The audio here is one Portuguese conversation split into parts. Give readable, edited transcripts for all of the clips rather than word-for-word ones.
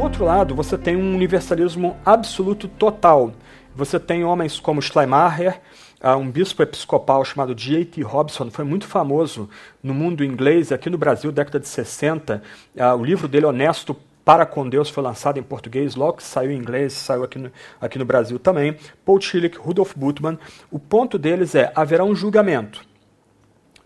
outro lado, você tem um universalismo absoluto total. Você tem homens como Schleiermacher, um bispo episcopal chamado J.T. Robson, foi muito famoso no mundo inglês, aqui no Brasil, década de 60. O livro dele, Honesto para com Deus, foi lançado em português, logo que saiu em inglês, saiu aqui no Brasil também. Paul Tillich, Rudolf Bultmann. O ponto deles é, haverá um julgamento.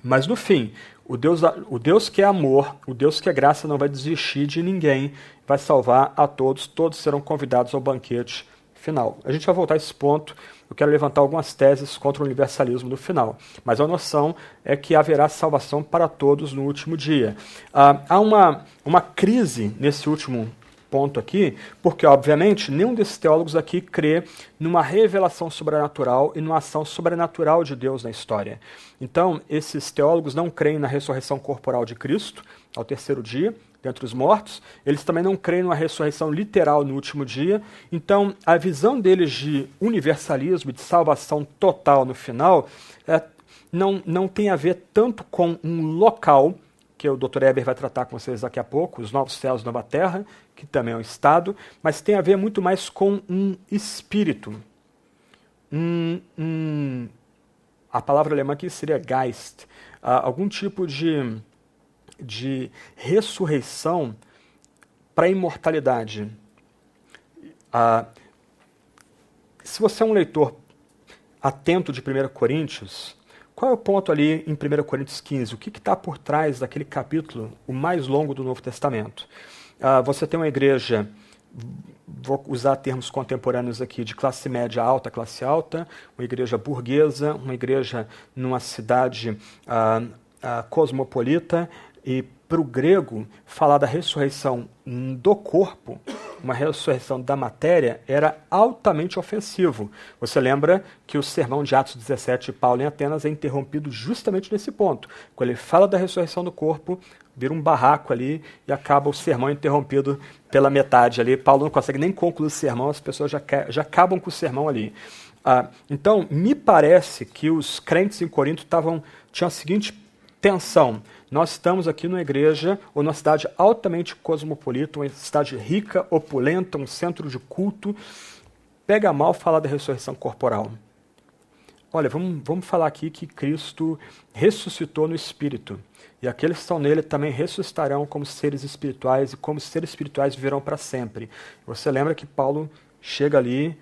Mas no fim, o Deus que é amor, o Deus que é graça, não vai desistir de ninguém, vai salvar a todos, todos serão convidados ao banquete final. A gente vai voltar a esse ponto, eu quero levantar algumas teses contra o universalismo no final, mas a noção é que haverá salvação para todos no último dia. Há uma crise nesse último ponto aqui, porque, obviamente, nenhum desses teólogos aqui crê numa revelação sobrenatural e numa ação sobrenatural de Deus na história. Então, esses teólogos não creem na ressurreição corporal de Cristo ao terceiro dia, dentre os mortos. Eles também não creem numa ressurreição literal no último dia. Então, a visão deles de universalismo e de salvação total no final não tem a ver tanto com um local, que o Dr. Eber vai tratar com vocês daqui a pouco, os novos céus e nova terra, que também é um estado, mas tem a ver muito mais com um espírito. A palavra alemã aqui seria Geist. Algum tipo de ressurreição para a imortalidade. Se você é um leitor atento de 1 Coríntios, qual é o ponto ali em 1 Coríntios 15? O que está por trás daquele capítulo, o mais longo do Novo Testamento? Você tem uma igreja, vou usar termos contemporâneos aqui, de classe média alta, classe alta, uma igreja burguesa, uma igreja numa cidade cosmopolita, e para o grego, falar da ressurreição do corpo, uma ressurreição da matéria, era altamente ofensivo. Você lembra que o sermão de Atos 17 de Paulo em Atenas é interrompido justamente nesse ponto. Quando ele fala da ressurreição do corpo, vira um barraco ali e acaba o sermão interrompido pela metade ali. Paulo não consegue nem concluir o sermão, as pessoas já acabam com o sermão ali. Então, me parece que os crentes em Corinto tinham a seguinte tensão: nós estamos aqui numa igreja ou numa cidade altamente cosmopolita, uma cidade rica, opulenta, um centro de culto. Pega mal falar da ressurreição corporal. Olha, vamos falar aqui que Cristo ressuscitou no Espírito. E aqueles que estão nele também ressuscitarão como seres espirituais, e como seres espirituais viverão para sempre. Você lembra que Paulo chega ali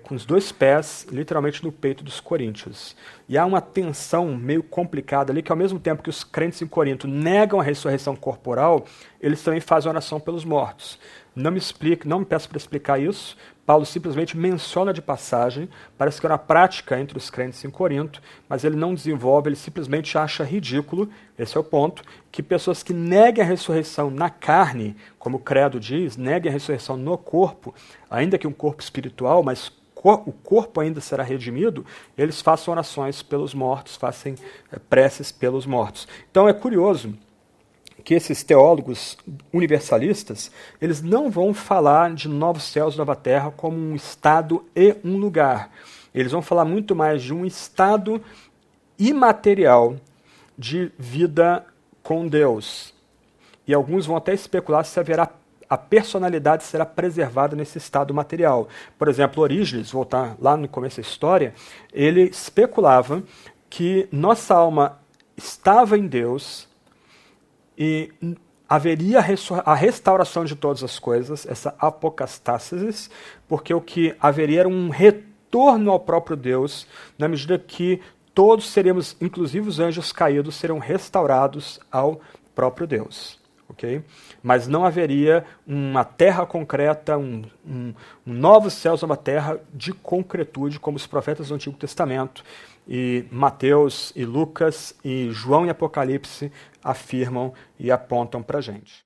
com os dois pés, literalmente no peito dos coríntios. E há uma tensão meio complicada ali, que ao mesmo tempo que os crentes em Corinto negam a ressurreição corporal, eles também fazem oração pelos mortos. Não me peço para explicar isso. Paulo simplesmente menciona de passagem, parece que é uma prática entre os crentes em Corinto, mas ele não desenvolve, ele simplesmente acha ridículo, esse é o ponto, que pessoas que neguem a ressurreição na carne, como o credo diz, neguem a ressurreição no corpo, ainda que um corpo espiritual, mas o corpo ainda será redimido, eles façam orações pelos mortos, façam preces pelos mortos. Então é curioso que esses teólogos universalistas, eles não vão falar de novos céus e nova terra como um estado e um lugar. Eles vão falar muito mais de um estado imaterial de vida com Deus. E alguns vão até especular se a personalidade será preservada nesse estado material. Por exemplo, Orígenes, voltar lá no começo da história, ele especulava que nossa alma estava em Deus e haveria a restauração de todas as coisas, essa apocastásis, porque o que haveria era um retorno ao próprio Deus, na medida que todos seremos, inclusive os anjos caídos, serão restaurados ao próprio Deus. Okay? Mas não haveria uma terra concreta, um novo céus, uma terra de concretude, como os profetas do Antigo Testamento, e Mateus, e Lucas, e João e Apocalipse afirmam e apontam para a gente.